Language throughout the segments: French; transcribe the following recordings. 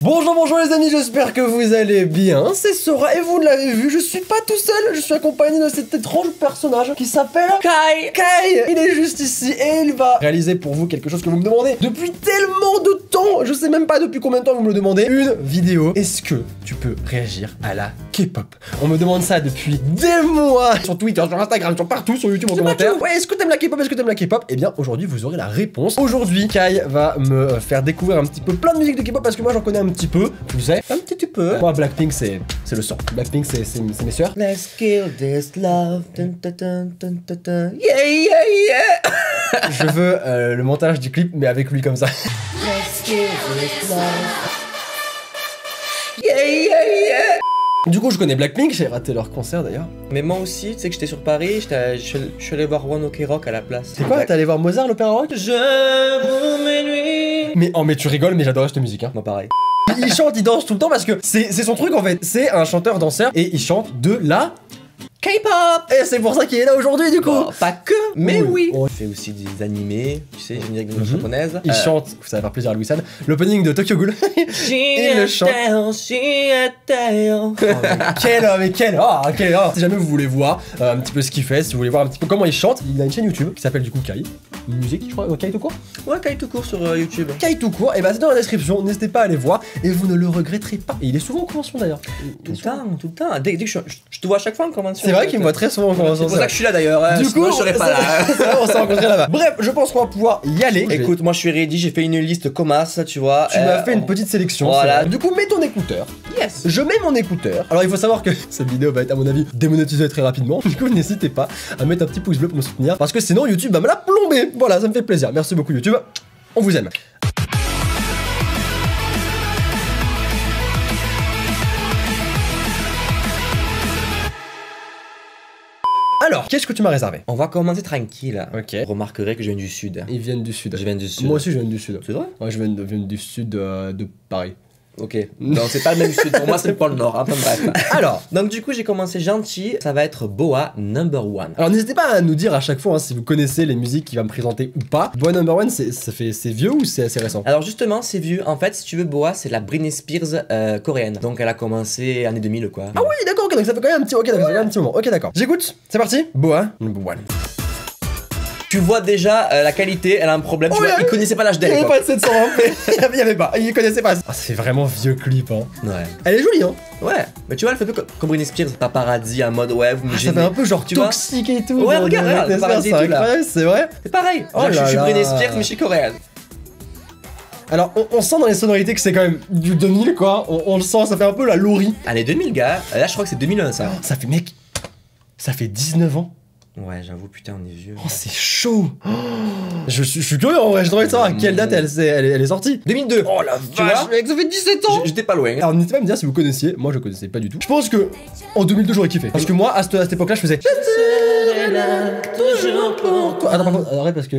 Bonjour les amis, j'espère que vous allez bien. C'est Sora et vous l'avez vu, je suis pas tout seul, je suis accompagné de cet étrange personnage qui s'appelle Kai. Kai, il est juste ici et il va réaliser pour vous quelque chose que vous me demandez depuis tellement de temps. Je sais même pas depuis combien de temps vous me le demandez. Une vidéo. Est-ce que tu peux réagir à la K-pop? On me demande ça depuis des mois sur Twitter, sur Instagram, sur partout, sur YouTube en commentaire. Ouais, est-ce que t'aimes la K-pop? Est-ce que t'aimes la K-pop? Eh bien aujourd'hui vous aurez la réponse. Aujourd'hui Kai va me faire découvrir un petit peu plein de musiques de K-pop parce que moi j'en connais un petit peu, tu sais, un petit peu. Moi Blackpink c'est le sang. Blackpink c'est mes sœurs. Let's kill this love. Dun, dun, dun, dun, dun, dun. Yeah yeah yeah. Je veux le montage du clip mais avec lui comme ça. Let's kill this love. Yeah yeah yeah. Du coup je connais Blackpink, j'ai raté leur concert d'ailleurs. Mais moi aussi, tu sais que j'étais sur Paris, je suis allé voir One Ok Rock à la place. C'est quoi? T'es allé voir Mozart l'opéra rock? Je vous mes nuits. Mais tu rigoles, mais j'adore cette musique hein. Moi pareil. Il chante, il danse tout le temps parce que c'est son truc en fait. C'est un chanteur danseur et il chante de la K-pop. Et c'est pour ça qu'il est là aujourd'hui du coup. Bon, pas que, mais oui. Oh. Il fait aussi des animés, tu sais, j'ai une animation japonaise. Il chante, ça va faire plaisir à Louis-San, l'opening de Tokyo Ghoul. Il le chante. Quel Si jamais vous voulez voir un petit peu ce qu'il fait, si vous voulez voir un petit peu comment il chante, il a une chaîne YouTube qui s'appelle du coup Kai. Une musique, je crois, Kai tout court. Ouais, Kai tout court sur YouTube. Kai tout court, et bah c'est dans la description, n'hésitez pas à aller voir et vous ne le regretterez pas. Et il est souvent en convention d'ailleurs. Tout le temps. Dès que je te vois à chaque fois en convention. C'est vrai qu'il me voit très souvent en convention. C'est pour ça que je suis là d'ailleurs. Du coup, je serais pas là. On s'est rencontrés là-bas. Bref, je pense qu'on va pouvoir y aller. Écoute, moi je suis ready, j'ai fait une liste Comas, tu vois. Tu m'as fait une petite sélection. Voilà. Du coup, mets ton écouteur. Yes. Je mets mon écouteur. Alors, il faut savoir que cette vidéo va être, à mon avis, démonétisée très rapidement. Du coup, n'hésitez pas à mettre un petit pouce bleu pour me soutenir. Parce que sinon, YouTube va me la plomber. Voilà, ça me fait plaisir. Merci beaucoup, YouTube. On vous aime. Alors, qu'est-ce que tu m'as réservé? On va commencer tranquille. Ok. Vous remarquerez que je viens du sud. Ils viennent du sud. Je viens du sud. Moi aussi, je viens du sud. C'est vrai? Ouais, je viens du sud de Paris. Ok. Non, c'est pas le même sud. Pour moi, c'est le pôle Nord. Enfin bref. Alors, donc du coup, j'ai commencé gentil. Ça va être Boa #1. Alors n'hésitez pas à nous dire à chaque fois hein, si vous connaissez les musiques qu'il va me présenter ou pas. Boa #1, c'est vieux ou c'est assez récent? Alors justement, c'est vieux. En fait, si tu veux, Boa, c'est la Britney Spears coréenne. Donc elle a commencé année 2000 quoi. Ah oui, d'accord, ok, donc ça fait quand même un petit, un petit moment. Ok, d'accord. J'écoute. C'est parti. Boa #1. Tu vois déjà la qualité, elle a un problème. Tu vois, il connaissait pas l'âge d'elle. Il y avait pas de 700, il y avait pas, il connaissait pas. Ah, c'est vraiment vieux clip, hein. Ouais. Elle est jolie, hein. Ouais, mais tu vois, elle fait un peu comme Britney Spears, paparazzi en mode ouais, vous me gênez. Ça fait un peu genre tu vois toxique et tout. Ouais, regarde, paparazzi et tout là. C'est vrai. C'est pareil. Oh je suis Britney Spears, mais je suis coréenne. Alors, on sent dans les sonorités que c'est quand même du 2000, quoi. On le sent, ça fait un peu la Laurie. Allez, 2000, gars. Là, je crois que c'est 2001, ça. Oh, ça fait, mec, ça fait 19 ans. Ouais, j'avoue, putain, on est vieux. Oh, c'est chaud. Oh, je suis curieux en vrai, j'ai envie de savoir à quelle date elle est sortie. 2002. Oh la vache, mec, ça fait 17 ans. J'étais pas loin. Alors n'hésitez pas à me dire si vous connaissiez, moi je connaissais pas du tout. Je pense que en 2002 j'aurais kiffé. Parce que moi à cette époque-là je faisais toujours pour toi. Attends, pardon, arrête parce que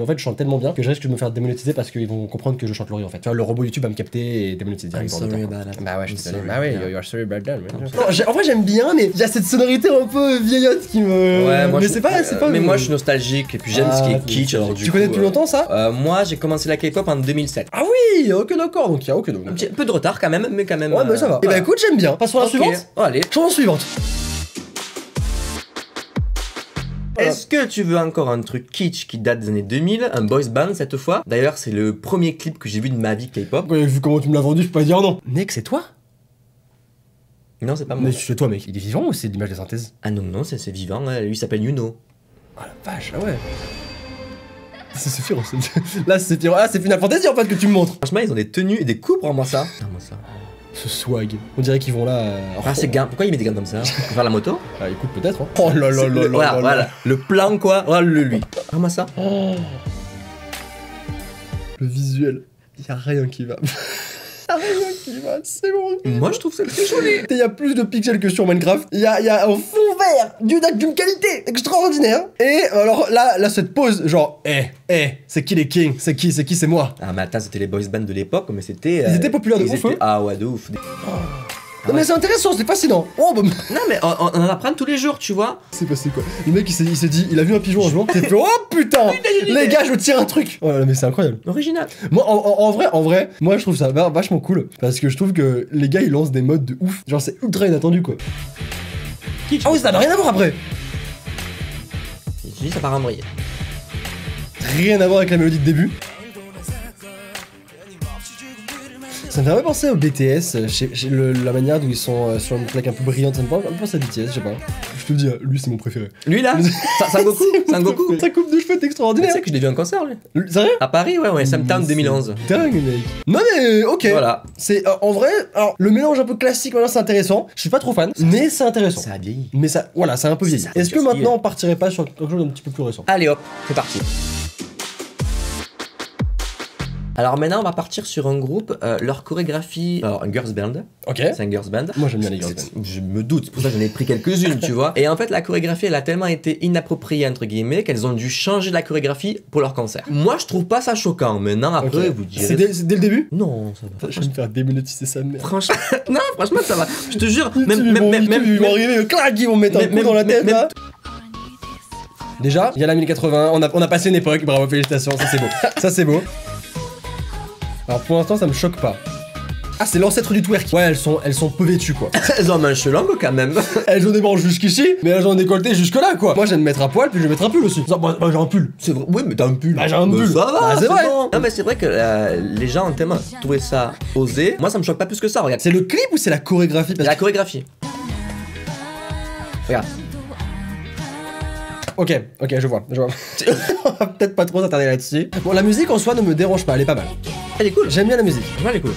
en fait je chante tellement bien que je risque de me faire démonétiser parce qu'ils vont comprendre que je chante Laurie en fait. Tu vois, le robot YouTube va me capter et démonétiser directement. Bah ouais, je suis désolé. Bah ouais, you're sorry about that. En vrai j'aime bien, mais il y a cette sonorité un peu vieillotte qui me. Ouais, moi, mais c'est pas. Mais moi je suis nostalgique et puis j'aime ce qui est kitsch. Alors, tu connais depuis longtemps ça? Moi j'ai commencé la K-pop en 2007. Ah oui, ok d'accord, donc il y a ok donc. Un petit peu de retard quand même, mais quand même. Ouais, mais ça va. Et bah écoute, j'aime bien. Passons à la suivante. Oh, allez. Chanson suivante. Est-ce que tu veux encore un truc kitsch qui date des années 2000, un boys band cette fois? D'ailleurs, c'est le premier clip que j'ai vu de ma vie K-pop. Vu comment tu me l'as vendu, je peux pas dire non. Mec, c'est toi? Non, c'est pas moi. Mais c'est toi, mec. Il est vivant ou c'est de l'image de synthèse? Ah non, non, c'est vivant. Lui, il s'appelle Yuno. Oh la vache, ah ouais. C'est Sephiroth. Là, c'est Final Fantasy en fait que tu me montres. Franchement, ils ont des tenues et des coupes, prends-moi ça. Prends-moi ça. Ce swag. On dirait qu'ils vont là. Ah, c'est gants. Pourquoi il met des gants comme ça? Pour faire la moto? Ah, écoute, peut-être. Hein. Oh là là là là. Voilà. Le plan, quoi. Voilà lui. Prends-moi ça. Oh. Le visuel. Y'a rien qui va. Rien qui va, c'est bon. Moi je trouve ça très joli. Il y a plus de pixels que sur Minecraft. Il y a un fond vert d'une qualité extraordinaire. Et alors là cette pause, genre, c'est qui les kings? C'est qui c'est moi? Ah mais attends, c'était les boys bands de l'époque, mais c'était. Ils étaient populaires de ouf. Ah ouais, de ouf. Non mais c'est intéressant, c'est fascinant. Oh bah... Non mais on en apprend tous les jours, tu vois. C'est passé quoi? Le mec il s'est dit, il a vu un pigeon un jour, il s'est fait oh putain! Les gars, je tire un truc! Oh mais c'est incroyable. Original. Moi en vrai, moi je trouve ça vachement cool parce que je trouve que les gars ils lancent des modes de ouf. Genre c'est ultra inattendu quoi. Ah oui, ça n'a rien à voir après! J'ai dit ça part en vrille. Rien à voir avec la mélodie de début. Ça me fait un peu penser au BTS, la manière dont ils sont sur une plaque un peu brillante, ça me fait un peu penser à BTS, je sais pas. Je te le dis, lui c'est mon préféré. Lui là Sangoku. Sangoku. Sa coupe de cheveux est extraordinaire. Tu sais que je l'ai vu en concert lui. Sérieux? À Paris, ouais, Septembre 2011. Dingue mec. Non mais ok. Voilà. C'est en vrai, alors le mélange un peu classique maintenant c'est intéressant. Je suis pas trop fan, mais c'est intéressant. Ça a vieilli. Mais ça, voilà, c'est un peu vieilli. Est-ce que maintenant on partirait pas sur quelque chose d'un petit peu plus récent? Allez hop, c'est parti. Alors maintenant on va partir sur un groupe, leur chorégraphie, alors un girls band. Ok. C'est un girls band. Moi j'aime bien les girls band. Je me doute, c'est pour ça que j'en ai pris quelques-unes, tu vois. Et en fait la chorégraphie elle a tellement été inappropriée entre guillemets qu'elles ont dû changer la chorégraphie pour leur concert. Moi je trouve pas ça choquant, maintenant après vous direz... C'est dès le début? Non, ça va. Je vais me faire démonétiser sa mère. Franchement, non franchement ça va. Je te jure, Ils vont arriver, clac, ils vont me mettre un coup dans la tête là. Déjà, il y a la 1080, on a passé une époque, bravo, félicitations, ça c'est beau. Ça c'est beau. Alors pour l'instant ça me choque pas. Ah c'est l'ancêtre du twerk. Ouais elles sont peu vêtues quoi. Elles ont un manche longue quand même. Elles ont des manches jusqu'ici, mais elles ont un décolleté jusque là quoi. Moi je viens de mettre un poil puis je vais mettre un pull aussi. Bah j'ai un pull. C'est vrai, oui mais t'as un pull. Bah j'ai un pull. Ça va, bah, c'est vrai. bon. Non mais c'est vrai que les gens ont tellement trouvé ça osé. Moi ça me choque pas plus que ça, regarde. C'est le clip ou c'est la chorégraphie? La chorégraphie. Regarde. Ok, je vois. On va peut-être pas trop s'attarder là-dessus. Bon, la musique en soi ne me dérange pas, elle est pas mal. Elle est cool. J'aime bien la musique. Ouais, elle est cool.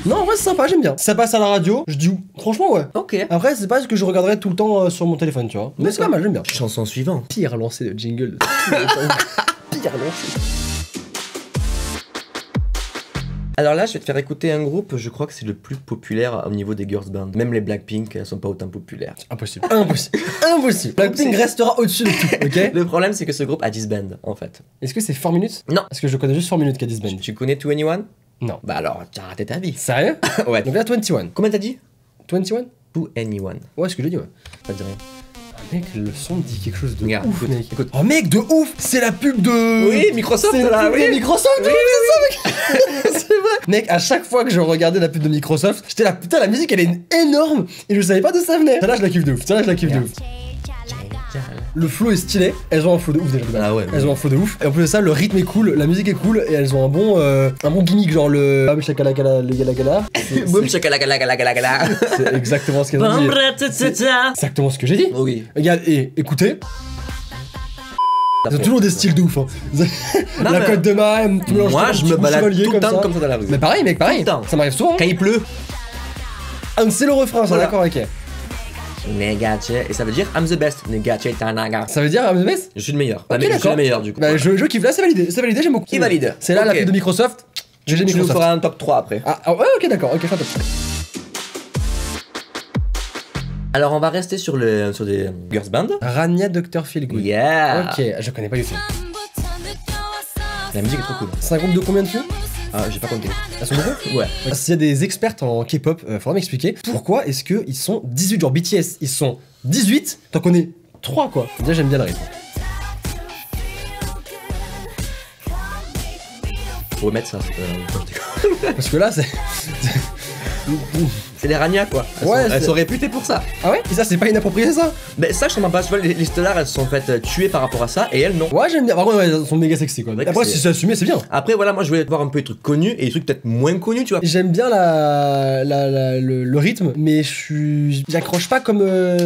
Non, en vrai, c'est sympa, j'aime bien. Ça passe à la radio, je dis franchement, ouais. Ok. Après, c'est pas ce que je regarderais tout le temps sur mon téléphone, tu vois. Mais c'est pas mal, j'aime bien. Chanson suivante. Pire lancé de jingle. Pire lancé. Alors là, je vais te faire écouter un groupe, je crois que c'est le plus populaire au niveau des girls band. Même les Blackpink, elles sont pas autant populaires. Impossible. Impossible. Blackpink restera au-dessus de tout, ok? Le problème, c'est que ce groupe a disband, en fait. Est-ce que c'est 4 minutes? Non. Parce que je connais juste 4 minutes qui a disband. Tu connais 21? Non. Bah alors, tu as raté ta vie. Sérieux? Ouais. Donc là, 21. Combien t'as dit? 21? 21. Ouais, ce que j'ai dit, ouais. Ça te dit rien. Mec, le son dit quelque chose de Regarde, ouf, écoute, mec. écoute. Oh mec, de ouf! C'est la pub de... Oui, Microsoft, c'est là, la pub oui. de Microsoft, Oui, c'est ça, mec. C'est vrai. Mec, à chaque fois que je regardais la pub de Microsoft, j'étais là, putain, la musique, elle est énorme! Et je savais pas d'où ça venait. Celle-là, je la kiffe de ouf. Celle-là, je la kiffe de ouf. Le flow est stylé, elles ont un flow de ouf déjà. Ah ouais. Elles ont un flow de ouf. Et en plus de ça, le rythme est cool, la musique est cool, et elles ont un bon gimmick, genre le... Bam shakalakala, le galagala. Boum shakalakala. C'est exactement ce qu'elles ont dit. C'est exactement ce que j'ai dit. Oui. Regarde, et écoutez. Ils ont toujours des styles de ouf, hein. La mais- côte de main, tu mélanges Moi, tout, je petit me coup balade chevalier tout le temps comme ça dans la rue. Mais pareil, mec, pareil. Tout le temps. Ça m'arrive souvent. Quand il pleut. Ah, c'est le refrain, ça, Voilà. d'accord, ok. Negache. Et ça veut dire I'm the best. Negache Tanaga. Ça veut dire I'm the best? Je suis le meilleur. Ok, Je suis d'accord. le meilleur du coup. Bah, je kiffe là, c'est validé, j'aime beaucoup. Qui valide? C'est là la Ok. pub de Microsoft. Tu GG nous Microsoft. feras un top 3 après. Ah, ouais, ok, d'accord, ok, je fais un top. Alors on va rester sur des girls band. Rania Dr. Feelgood. Yeah. Ok, je connais pas du tout. La musique est trop cool. C'est un groupe de combien de filles? Ah, j'ai pas compté. Elles sont beaucoup? Ouais. S'il y a des experts en K-pop, faudra m'expliquer pourquoi est-ce qu'ils sont 18, genre BTS, ils sont 18, t'en connais 3 quoi. Déjà j'aime bien le rythme. Faut remettre ça. Parce que là c'est... C'est les Rania quoi. Ouais, Elles c'est- sont réputées pour ça. Ah ouais? Et ça c'est pas inapproprié ça? Mais ça je comprends pas. Tu vois, les stars elles se sont faites tuer par rapport à ça et elles non. Ouais j'aime bien, par contre ouais, elles sont méga sexy quoi. Ouais, Après c'est- si c'est assumé c'est bien. Après voilà, moi je voulais voir un peu les trucs connus et les trucs peut-être moins connus, tu vois. J'aime bien le rythme, mais j'accroche pas comme...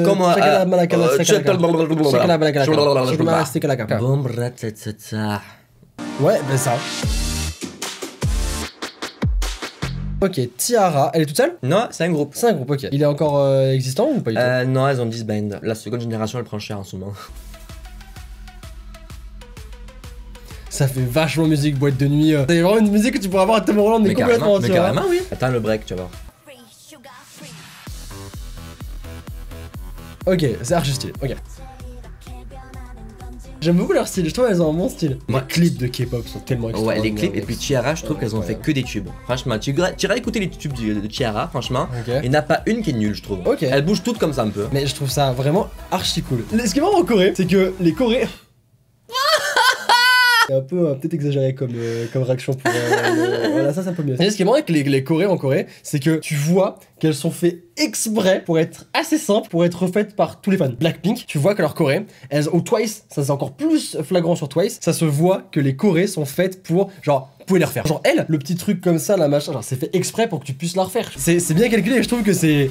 Comme Shakala Malakala, Shakala Shakala Malakala, Shakala Stikalaka. Boum, ratatata. Ouais, ben ça. Ok, Tiara, elle est toute seule? Non, c'est un groupe. C'est un groupe, ok. Il est encore existant ou pas du tout? Non, elles ont disband. La seconde génération elle prend cher en ce moment. Ça fait vachement musique boîte de nuit. C'est vraiment une musique que tu pourrais avoir à Tom Holland, mais complètement, mais tu vois. carrément oui. Attends le break, tu vas voir. Ok, c'est archi stylé, ok. J'aime beaucoup leur style, je trouve qu'elles ont un bon style. Ouais. Les clips de K-pop sont tellement Ouais, extraordinaires. les clips, et puis Chiara, je trouve qu'elles ont fait que des tubes. Franchement, tu iras écouter les tubes de Chiara, franchement. Ok. Il n'y en a pas une qui est nulle, je trouve. Ok. Elles bougent toutes comme ça un peu. Mais je trouve ça vraiment archi cool. Ce qui est marrant en Corée, c'est que les Coréens. C'est un peu peut-être exagéré comme réaction pour. Voilà, ça c'est un peu mieux. Mais ce qui est marrant avec les Coréens en Corée, c'est que tu vois qu'elles sont faites exprès pour être assez simples, pour être refaites par tous les fans. Blackpink, tu vois que leurs Corées, ou Twice, ça c'est encore plus flagrant sur Twice, ça se voit que les Corées sont faites pour, genre, vous pouvez les refaire. Genre elle, le petit truc comme ça, la machin, genre c'est fait exprès pour que tu puisses la refaire. C'est bien calculé et je trouve que c'est.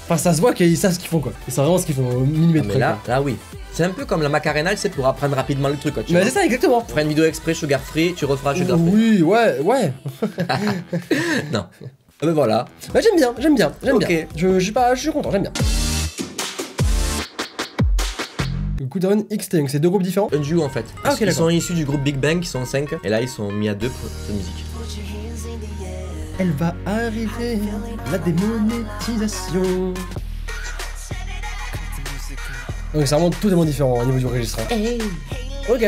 Enfin, ça se voit qu'ils savent ce qu'ils font quoi. Et c'est vraiment ce qu'ils font au millimètre Mais là, oui. C'est un peu comme la Macarena, c'est pour apprendre rapidement le truc. Quoi, tu Mais vois. c'est ça, exactement. Tu feras une vidéo exprès sugar free, tu referas sugar free. Oui, ouais. Non. Mais voilà. Bah, j'aime bien. Ok. Je suis content, j'aime bien. Countdown X Taeyong, c'est deux groupes différents. Un duo en fait. Ah, ok, Ils d'accord. sont issus du groupe Big Bang qui sont 5 et là ils sont mis à 2 pour cette musique. Elle va arriver, la démonétisation. Donc c'est vraiment totalement différent au niveau du registre. Hein. Ok.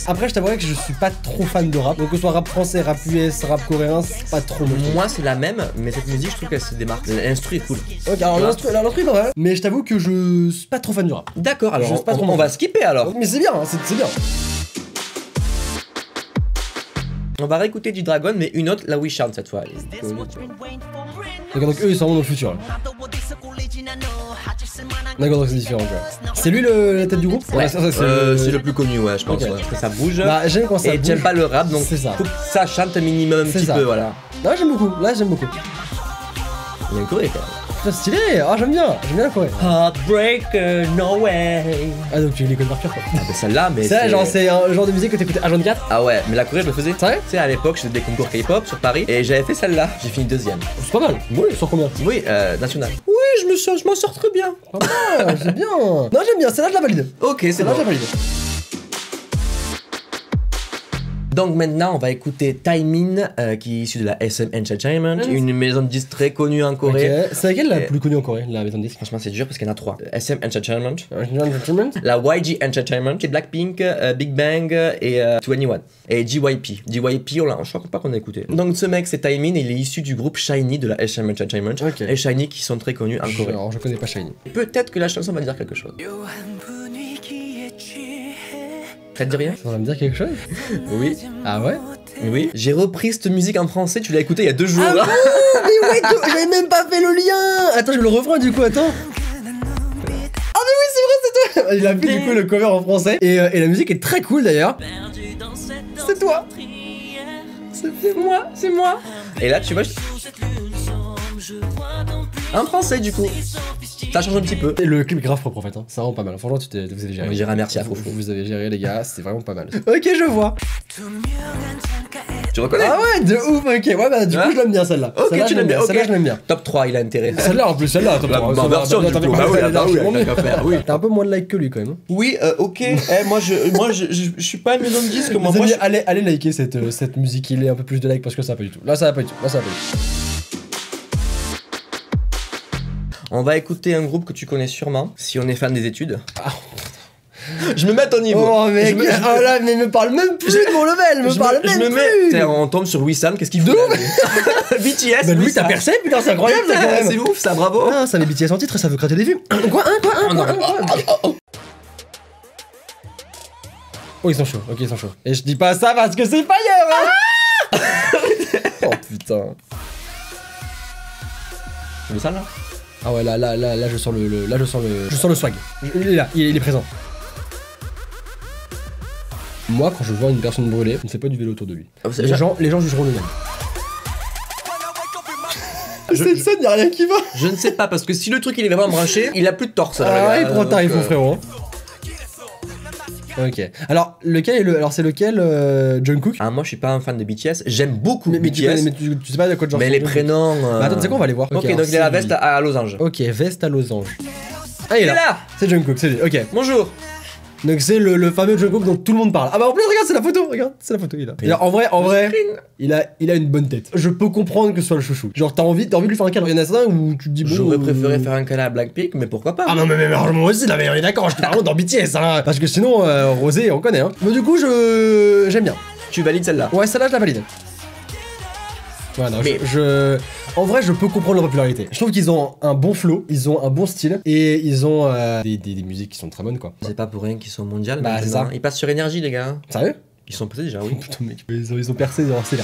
Après je t'avouerais que je suis pas trop fan de rap. Donc que ce soit rap français, rap US, rap coréen, c'est pas trop mon truc. Moi c'est la même, mais cette musique je trouve qu'elle se démarque. L'instru est cool. Ok, alors l'instru est pas mal. Mais je t'avoue que je suis pas trop fan du rap. D'accord, alors Je sais pas trop on mon va truc. skipper alors. Mais c'est bien, hein, c'est bien. On va réécouter du Dragon, mais une autre, la We Chant cette fois. D'accord, donc eux ils sont vraiment dans le futur. Là. D'accord, donc c'est différent quoi. C'est lui la tête du groupe? Ouais, c'est c'est le plus connu, ouais, je pense. Ok. Ouais. Parce que ça bouge. Bah j'aime quand ça Et bouge. j'aime pas le rap, donc C'est ça. faut que ça chante minimum un C'est petit ça. peu, voilà. Non, j'aime beaucoup, là j'aime beaucoup. Il y a une Corée quand même. Putain, stylé! Ah, j'aime bien la Corée. Heartbreaker, no way. Ah, donc tu l'écoutes par cœur quoi. Ah, bah celle-là, mais. C'est genre, c'est un genre de musique que t'écoutais H24? Ah ouais, mais la Corée, je le faisais. C'est vrai? Tu sais, à l'époque, je faisais des concours K-pop sur Paris et j'avais fait celle-là. J'ai fini deuxième. C'est pas mal. Oui, sur combien? Oui, national. Oui, je m'en sors très bien. Pas mal, c'est bien. Non, j'aime bien, celle-là je la valide. Ok, c'est Celle-là bon. je la valide. Donc maintenant, on va écouter Taemin, qui est issu de la SM Entertainment, une maison de disques très connue en Corée. Ok, c'est laquelle la Et- plus connue en Corée, la maison de disques? Franchement, c'est dur parce qu'il y en a 3. SM Entertainment, Entertainment? la YG Entertainment, c'est Blackpink, Big Bang et 21. Et JYP. JYP, je crois pas qu'on a écouté. Donc ce mec, c'est Taemin et il est issu du groupe SHINee de la SM Entertainment. Ok. Et SHINee qui sont très connus en Corée. Alors, je connais pas Shiny. Peut-être que la chanson va dire quelque chose. Ça te dit rien? Ça va me dire quelque chose? Oui. Ah ouais? Oui. J'ai repris cette musique en français, tu l'as écoutée il y a 2 jours. Ah mais ouais, j'avais même pas fait le lien! Attends, je le refrain du coup, attends. Ah mais oui, c'est vrai, c'est toi! Il a fait du coup le cover en français et la musique est très cool d'ailleurs. C'est toi! C'est moi, c'est moi. Et là, tu vois, en français du coup. Ça change un petit peu. Et le clip est grave propre en fait, hein. C'est vraiment pas mal. Franchement, vous avez géré. On dirait merci à Fofo. Vous avez géré les gars, c'est vraiment pas mal. Ok, je vois. Tu reconnais? Ah ouais, de ouf, ok. Ouais, bah du coup, Hein? je l'aime bien celle-là. Ok, Celle-là, tu je l'aimes bien, ok. Celle-là, je l'aime bien. Top 3, il a intérêt. Celle-là en plus, celle-là, attends, La attends, version, attends, du coup. attends, Bah oui, attends, bah oui, attends, tant qu'à faire, oui. T'as un peu moins de like que lui quand même. Oui, ok. Moi, je suis pas une maison de disques. Moi, Les moi, amis, je- allez liker cette musique, il est un peu plus de like parce que ça va pas du tout. Là, ça va pas du tout. Là, ça va pas du tout. On va écouter un groupe que tu connais sûrement, si on est fan des études. Je me mets à ton niveau. Oh mec, Je me- oh là, mais me parle même plus de mon level, me parle même plus. T'sais, on tombe sur Wissam, qu'est-ce qu'il fout là, lui BTS. Bah lui, Wissam. t'as percé, putain, c'est incroyable ça quand même. C'est ouf, ça, bravo. Ah, ça met BTS en titre, ça veut gratter des vues. Quoi, Oh, ils sont chauds, ok, ils sont chauds. Et je dis pas ça parce que c'est pas hier, hein. Oh putain. Tu veux ça là? Ah ouais, là, je sens je sens le swag. Il est là, il est présent. Moi, quand je vois une personne brûlée, je ne fais pas du vélo autour de lui. Ah, vous Les savez- gens jugeront eux-mêmes. Cette scène, y'a rien qui va. Je ne sais pas, parce que si le truc il est vraiment branché, il a plus de torse. là, Ah, le il gars, prend donc, tarif, mon frérot. Ok. Alors, c'est lequel Jungkook? Ah, moi je suis pas un fan de BTS, j'aime beaucoup mais BTS, tu sais pas de quoi genre mais les prénoms. Bah, attends, tu sais quoi, on va aller voir. Ok, alors, donc il est à la c'est veste lui. à losange. Ok, veste à losange. Ah, il Il est est là. là. C'est Jungkook, c'est lui. Ok. Bonjour. Donc c'est le fameux Jungkook dont tout le monde parle. Ah bah en plus regarde c'est la photo, regarde, c'est la photo il a. Et en vrai, il a une bonne tête. Je peux comprendre que ce soit le chouchou. Genre t'as envie de lui faire un câlin. Il y en a certains où tu te dis bon. J'aurais préféré faire un câlin à Blackpink, mais pourquoi pas. Ah non mais moi aussi là mais on est d'accord, je te parle dans BTS hein. Parce que sinon Rosé on connaît hein. Mais du coup j'aime bien. Tu valides celle-là? Ouais celle-là je la valide. Ouais, non, mais en vrai, je peux comprendre leur popularité. Je trouve qu'ils ont un bon flow, ils ont un bon style et ils ont des musiques qui sont très bonnes quoi. C'est pas pour rien qu'ils sont mondiales. Bah, c'est ça. Ils passent sur énergie, les gars. Sérieux? Ils sont passés déjà, oui. Putain, mec, ils ont percé dans leur style.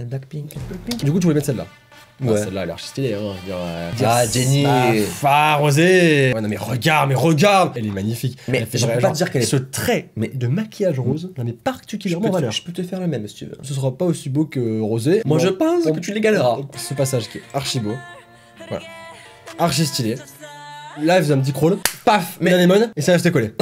Blackpink. Du coup, tu voulais mettre celle-là. Ouais. Ah, celle-là, elle est archi stylée. Hein, Ah, Jennie. Rosé. Ouais, non, mais regarde. Elle est magnifique. Mais je peux pas dire qu'elle est. Ce trait de maquillage rose, j'en ai particulièrement valeur. Je peux te faire le même si tu veux. Ce sera pas aussi beau que Rosé. Moi, je pense que tu l'égaleras. Ce passage qui est archi beau. Voilà. Archi stylé. Là, elle faisait un petit crawl, paf, mais anémone, et ça restait collé.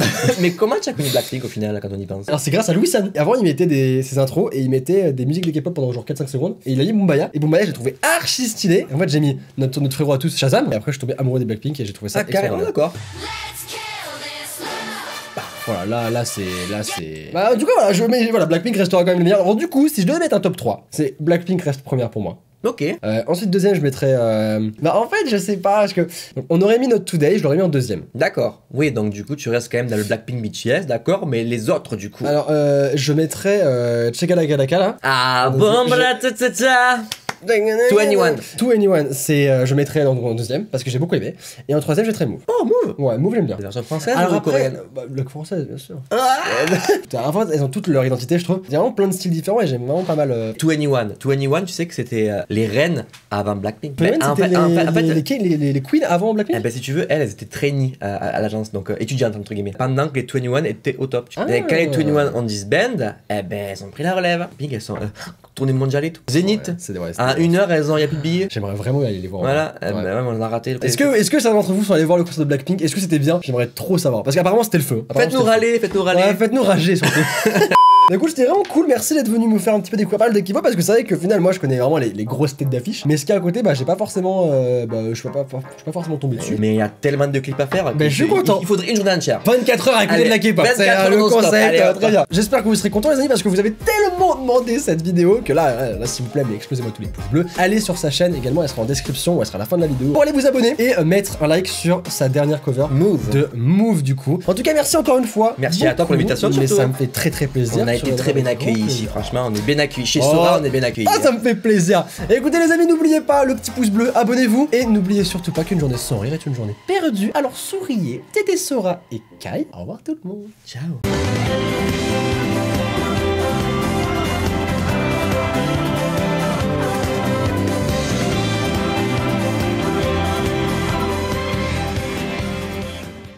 Mais comment tu as connu Blackpink au final quand on y pense? Alors, c'est grâce à Louis San. Avant, il mettait ses intros et il mettait des musiques de K-pop pendant genre 4-5 secondes. Et il a mis Boombayah. Et Boombayah, j'ai trouvé archi stylé. En fait, j'ai mis notre frérot à tous, Shazam. Et après, je suis tombé amoureux des Blackpink et j'ai trouvé ça carrément d'accord. Voilà, là c'est. Bah, du coup, voilà, Blackpink restera quand même le meilleur. Alors, du coup, si je devais mettre un top 3, c'est Blackpink reste première pour moi. Ok. Ensuite, deuxième, je mettrais. Bah, en fait, je sais pas, parce que. On aurait mis notre Today, je l'aurais mis en deuxième. D'accord. Oui, donc du coup, tu restes quand même dans le Blackpink BTS, d'accord, mais les autres, du coup. Alors, je mettrais. Chekalakala là. Ah, bon, bla, ta, ta, ta. 2NE1, c'est je mettrais en deuxième parce que j'ai beaucoup aimé et en troisième je mettrais Move. Oh Move. Ouais, Move j'aime bien. La version française ou coréenne? Bah, la française bien sûr. En fait elles ont toutes leur identité je trouve. Il y a vraiment plein de styles différents et j'aime vraiment pas mal. 2NE1, tu sais que c'était les reines avant Blackpink. En fait, les queens avant Blackpink. Eh ben si tu veux, elles étaient trainees à l'agence, donc étudiantes entre guillemets. Pendant que les 2NE1 étaient au top. Et quand les 2NE1 ont disband, eh ben elles ont pris la relève. Blackpink elles sont tournées mondiales et tout. Zénith. À 1h, elles ont, y a plus de billets. J'aimerais vraiment aller les voir. Voilà, on a raté. Est-ce que certains d'entre vous sont allés voir le concert de Blackpink? Est-ce que c'était bien? J'aimerais trop savoir. Parce qu'apparemment c'était le feu. Faites-nous râler. Ouais, faites-nous rager surtout. Du coup, c'était vraiment cool, merci d'être venu me faire un petit peu découvrir pas mal de K-pop parce que c'est vrai que au final, moi je connais vraiment les grosses têtes d'affiche. Mais ce qu'il y a à côté, bah j'ai pas forcément. Je suis pas forcément tombé dessus. Mais il y a tellement de clips à faire. Mais je suis content. Il faudrait une journée entière. 24 heures à écouter de la K-pop. C'est le concept, très bien. J'espère que vous serez contents, les amis, parce que vous avez tellement demandé cette vidéo que là s'il vous plaît, mais explosez-moi tous les pouces bleus. Allez sur sa chaîne également, elle sera en description ou elle sera à la fin de la vidéo pour aller vous abonner et mettre un like sur sa dernière cover de Move du coup. En tout cas, merci encore une fois. Merci à toi pour l'invitation. Mais ça me fait très plaisir. On a été très bien accueillis ici, franchement, on est bien accueillis. Chez Sora, on est bien accueillis. Ah, ça me fait plaisir. Et écoutez les amis, n'oubliez pas le petit pouce bleu, abonnez-vous et n'oubliez surtout pas qu'une journée sans rire est une journée perdue. Alors souriez, c'était Sora et Kai. Au revoir tout le monde. Ciao.